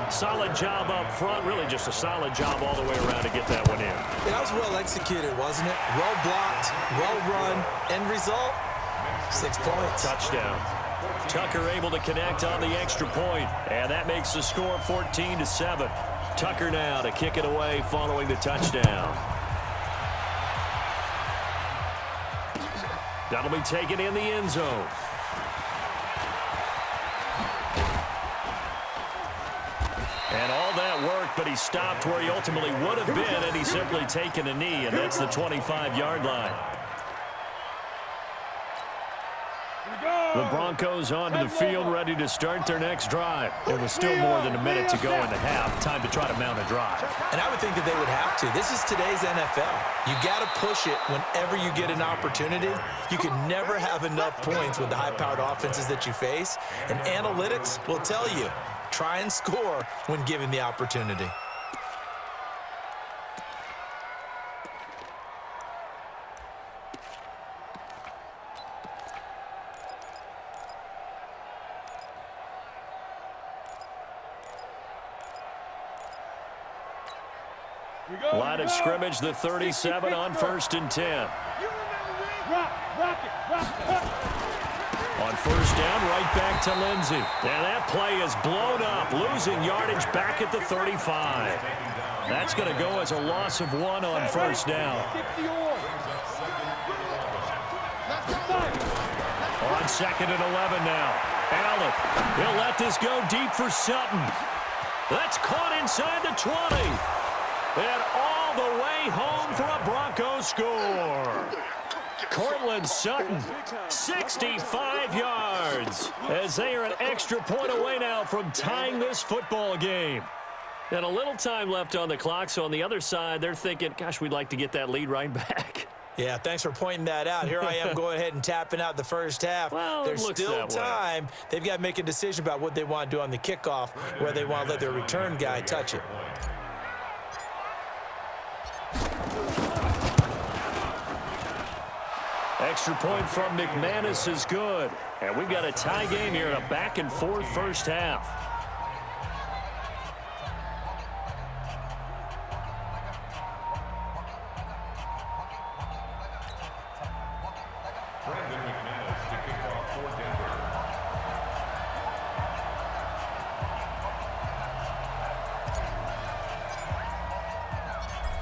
Solid job up front, really just a solid job all the way around to get that one in. That was well executed, wasn't it? Well blocked, well run. End result, 6 points. Touchdown. Tucker able to connect on the extra point, and that makes the score 14-7. Tucker now to kick it away following the touchdown. That'll be taken in the end zone. And all that work, but he stopped where he ultimately would have been, and he's simply taken a knee, and that's the 25-yard line. The Broncos onto the field, ready to start their next drive. It was still more than a minute to go in the half. Time to try to mount a drive. And I would think that they would have to. This is today's NFL. You got to push it whenever you get an opportunity. You can never have enough points with the high-powered offenses that you face. And analytics will tell you, try and score when given the opportunity. Line of scrimmage, the 37 on 1st and 10. On 1st down, right back to Lindsey. And that play is blown up, losing yardage back at the 35. That's going to go as a loss of 1 on 1st down. On 2nd and 11 now. Allen, he'll let this go deep for Sutton. That's caught inside the 20. And all the way home for a Broncos score. Cortland Sutton, 65 yards, as they are an extra point away now from tying this football game. And a little time left on the clock, so on the other side, they're thinking, gosh, we'd like to get that lead right back. Yeah, thanks for pointing that out. Here I am going ahead and tapping out the first half. Well, there's still time. Way. They've got to make a decision about what they want to do on the kickoff, where they want to let their return guy touch it. Extra point from McManus is good. And we've got a tie game here in a back-and-forth first half.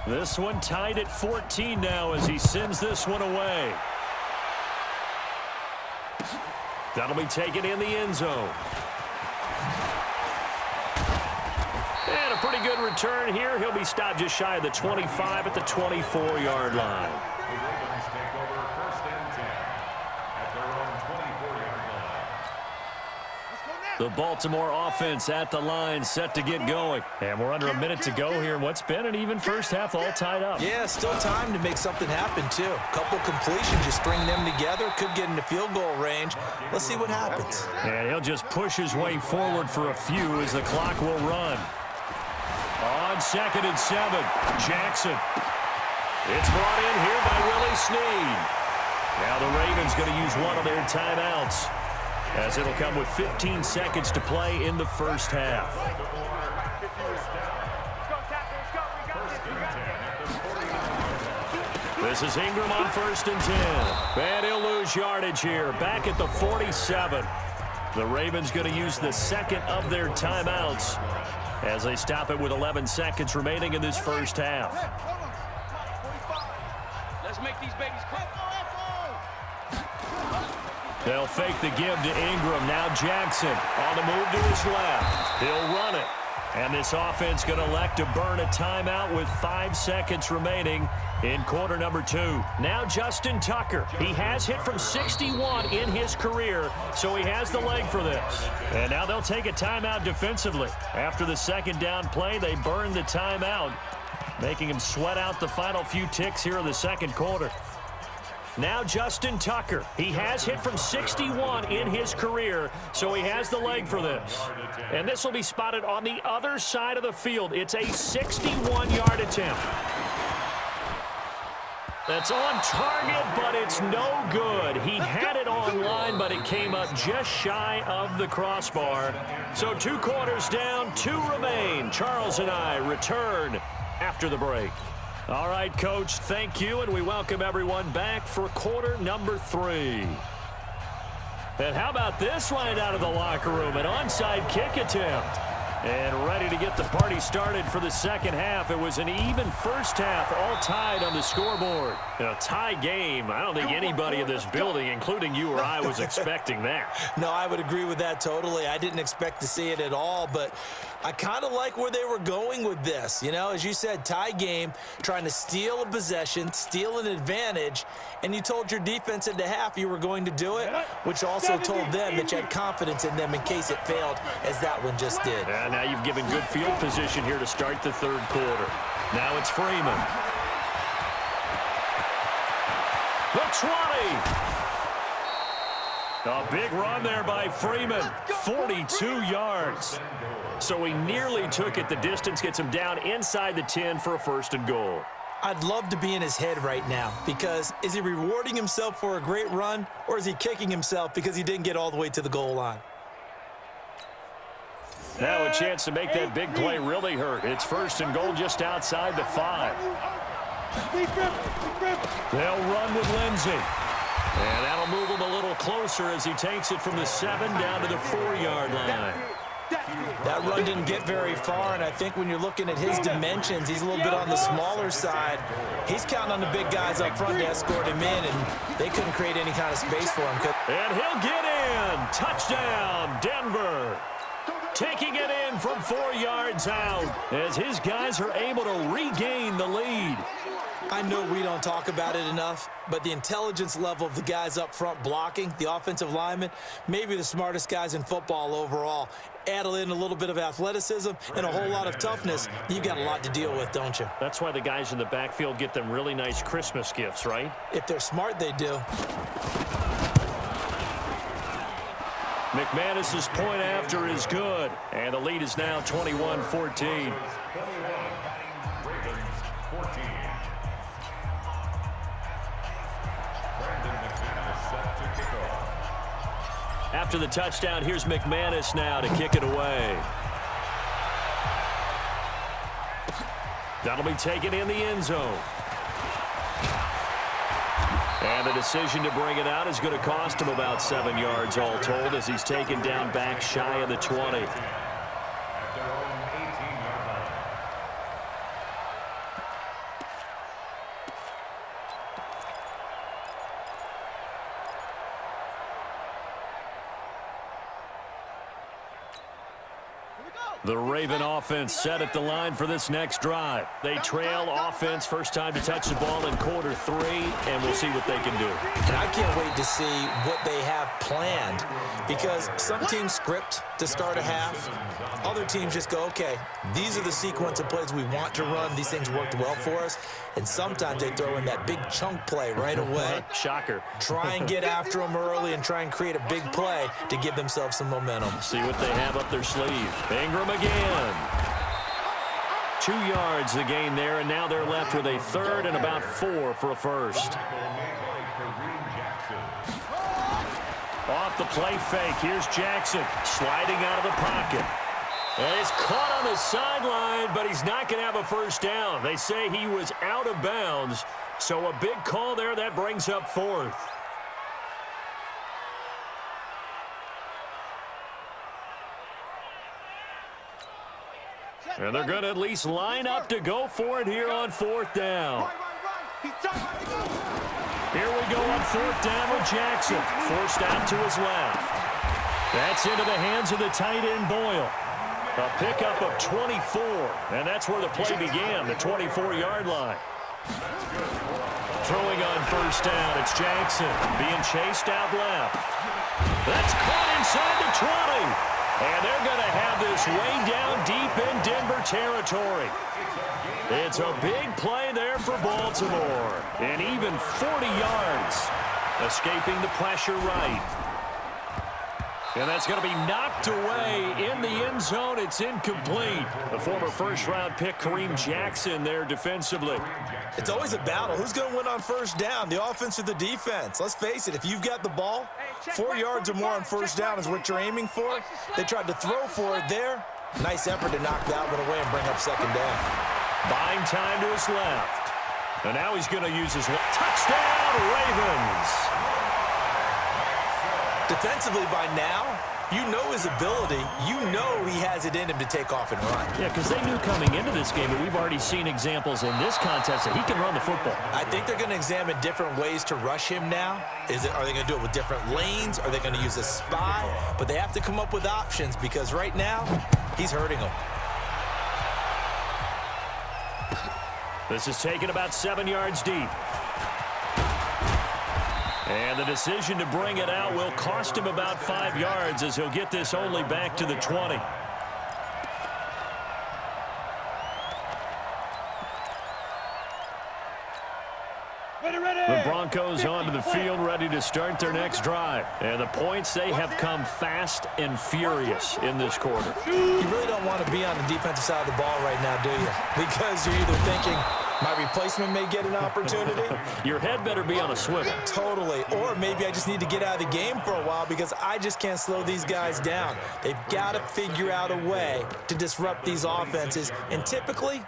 This one tied at 14 now as he sends this one away. That'll be taken in the end zone. And a pretty good return here. He'll be stopped just shy of the 25 at the 24-yard line. The Baltimore offense at the line, set to get going. And we're under a minute to go here in what's been an even first half, all tied up. Yeah, still time to make something happen, too. A couple completions, you string them together, could get into field goal range. Let's see what happens. And he'll just push his way forward for a few as the clock will run. On 2nd and 7, Jackson. It's brought in here by Willie Snead. Now the Ravens going to use one of their timeouts, as it'll come with 15 seconds to play in the first half. This is Ingram on 1st and 10. And he'll lose yardage here, back at the 47. The Ravens going to use the second of their timeouts as they stop it with 11 seconds remaining in this first half. Let's make these babies quick. They'll fake the give to Ingram. Now Jackson on the move to his left. He'll run it. And this offense going to elect to burn a timeout with 5 seconds remaining in quarter number 2. Now Justin Tucker. He has hit from 61 in his career, so he has the leg for this. And now they'll take a timeout defensively. After the second down play, they burn the timeout, making him sweat out the final few ticks here in the second quarter. Now Justin Tucker. He has hit from 61 in his career, so he has the leg for this. And this will be spotted on the other side of the field. It's a 61-yard attempt. That's on target, but it's no good. He had it online, but it came up just shy of the crossbar. So 2 quarters down, 2 remain. Charles and I return after the break. All right, Coach, thank you, and we welcome everyone back for quarter number 3. And how about this line out of the locker room? An onside kick attempt. And ready to get the party started for the second half. It was an even first half, all tied on the scoreboard. A tie game. I don't think anybody in this building, including you or I, was expecting that. No, I would agree with that totally. I didn't expect to see it at all, but I kind of like where they were going with this. You know, as you said, tie game, trying to steal a possession, steal an advantage, and you told your defense at the half you were going to do it, which also told them that you had confidence in them in case it failed, as that one just did. And now you've given good field position here to start the third quarter. Now it's Freeman. The 20. A big run there by Freeman. 42 yards. So he nearly took it the distance, gets him down inside the 10 for a first and goal. I'd love to be in his head right now, because is he rewarding himself for a great run, or is he kicking himself because he didn't get all the way to the goal line? Now a chance to make that big play really hurt. It's first and goal just outside the 5. They'll run with Lindsey. And that'll move him a little closer as he takes it from the 7 down to the 4-yard line. That run didn't get very far, and I think when you're looking at his dimensions, he's a little bit on the smaller side. He's counting on the big guys up front to escort him in, and they couldn't create any kind of space for him. And he'll get in. Touchdown, Denver. Taking it in from 4 yards out as his guys are able to regain the lead. I know we don't talk about it enough, but the intelligence level of the guys up front blocking, the offensive linemen, maybe the smartest guys in football overall. Add in a little bit of athleticism and a whole lot of toughness, you've got a lot to deal with, don't you? That's why the guys in the backfield get them really nice Christmas gifts, right? If they're smart, they do. McManus's point after is good, and the lead is now 21-14. After the touchdown, here's McManus now to kick it away. That'll be taken in the end zone. And the decision to bring it out is going to cost him about 7 yards all told as he's taken down back shy of the 20. The Raven offense set at the line for this next drive. They trail offense, first time to touch the ball in quarter 3, and we'll see what they can do. And I can't wait to see what they have planned, because some teams script to start a half. Other teams just go, okay, these are the sequence of plays we want to run. These things worked well for us. And sometimes they throw in that big chunk play right away. Shocker. Try and get after them early and try and create a big play to give themselves some momentum. See what they have up their sleeve. Ingram again. 2 yards the gain there, and now they're left with a third and about 4 for a first. Off the play fake, here's Jackson sliding out of the pocket. And he's caught on the sideline, but he's not going to have a first down. They say he was out of bounds, so a big call there that brings up 4th. And they're going to at least line up to go for it here on 4th down. Here we go on 4th down with Jackson. Forced out to his left. That's into the hands of the tight end, Boyle. A pickup of 24, and that's where the play began, the 24-yard line. Throwing on first down, it's Jackson being chased out left. That's caught inside the 20. And they're going to have this way down deep in Denver territory. It's a big play there for Baltimore. And even 40 yards. Escaping the pressure right. And that's going to be knocked away in the end zone. It's incomplete. The former first-round pick, Kareem Jackson, there defensively. It's always a battle. Who's going to win on first down, the offense or the defense? Let's face it, if you've got the ball, 4 yards or more on first down is what you're aiming for. They tried to throw for it there. Nice effort to knock that one away and bring up second down. Buying time to his left. And now he's going to use his touchdown, Ravens. Defensively by now, you know his ability. You know he has it in him to take off and run. Yeah, because they knew coming into this game, and we've already seen examples in this contest that he can run the football. I think they're going to examine different ways to rush him now. Are they going to do it with different lanes? Are they going to use a spy? But they have to come up with options because right now, he's hurting them. This is taken about 7 yards deep. And the decision to bring it out will cost him about 5 yards as he'll get this only back to the 20. The Broncos onto the field, ready to start their next drive. And the points, they have come fast and furious in this quarter. You really don't want to be on the defensive side of the ball right now, do you? Because you're either thinking, my replacement may get an opportunity. Your head better be on a swivel. Totally. Or maybe I just need to get out of the game for a while because I just can't slow these guys down. They've got to figure out a way to disrupt these offenses. And typically,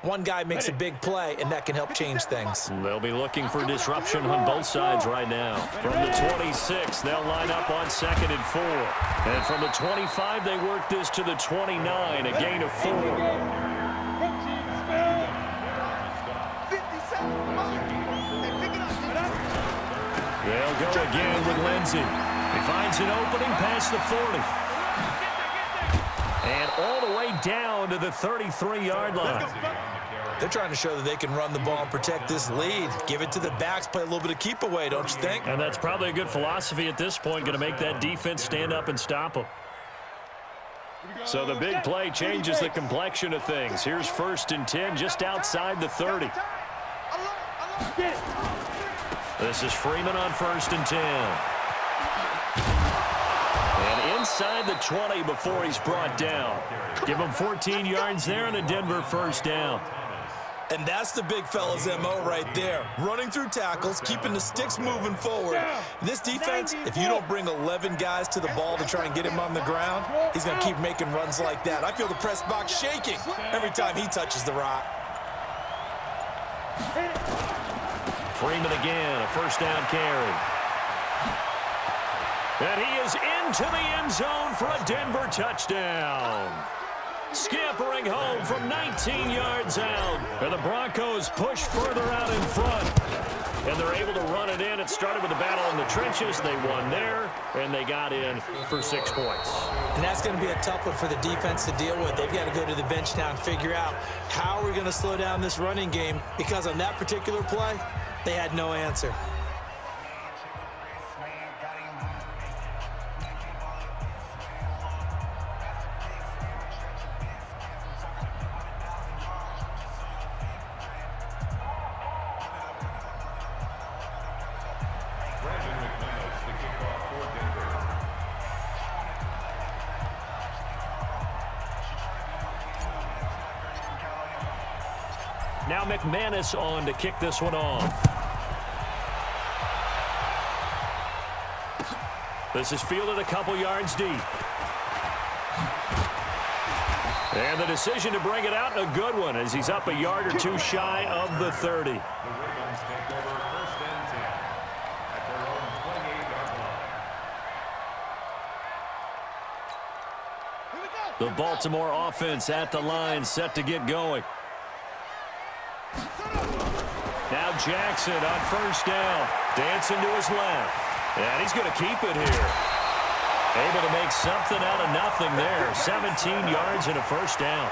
one guy makes a big play, and that can help change things. They'll be looking for disruption on both sides right now. From the 26, they'll line up on 2nd and 4. And from the 25, they work this to the 29, a gain of 4. They'll go again with Lindsey. He finds an opening past the 40. And all the way down to the 33-yard line. They're trying to show that they can run the ball and protect this lead. Give it to the backs, play a little bit of keep away, don't you think? And that's probably a good philosophy at this point, going to make that defense stand up and stop them. So the big play changes the complexion of things. Here's 1st and 10 just outside the 30. This is Freeman on 1st and 10. And inside the 20 before he's brought down. Give him 14 yards there and a Denver first down. And that's the big fella's MO right there. Running through tackles, keeping the sticks moving forward. This defense, if you don't bring 11 guys to the ball to try and get him on the ground, he's going to keep making runs like that. I feel the press box shaking every time he touches the rock. Freeman again, a first down carry. And he is into the end zone for a Denver touchdown. Scampering home from 19 yards out. And the Broncos push further out in front. And they're able to run it in. It started with a battle in the trenches. They won there, and they got in for 6 points. And that's going to be a tough one for the defense to deal with. They've got to go to the bench now and figure out how we're going to slow down this running game, because on that particular play, they had no answer. Now McManus on to kick this one off. This is fielded a couple yards deep. And the decision to bring it out, a good one, as he's up a yard or two shy of the 30. The Baltimore offense at the line, set to get going. Now Jackson on first down, dancing to his left. And he's going to keep it here. Able to make something out of nothing there. 17 yards and a first down.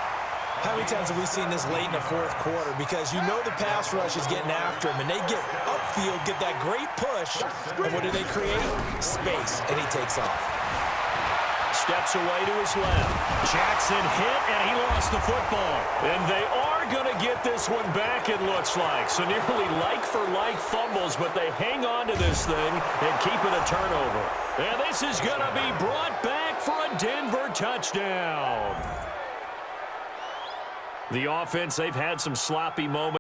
How many times have we seen this late in the fourth quarter? Because you know the pass rush is getting after him, and they get upfield, get that great push, and what do they create? Space, and he takes off. Steps away to his left. Jackson hit, and he lost the football. And they are are going to get this one back, it looks like. So nearly like-for-like fumbles, but they hang on to this thing and keep it a turnover. And this is going to be brought back for a Denver touchdown. The offense, they've had some sloppy moments.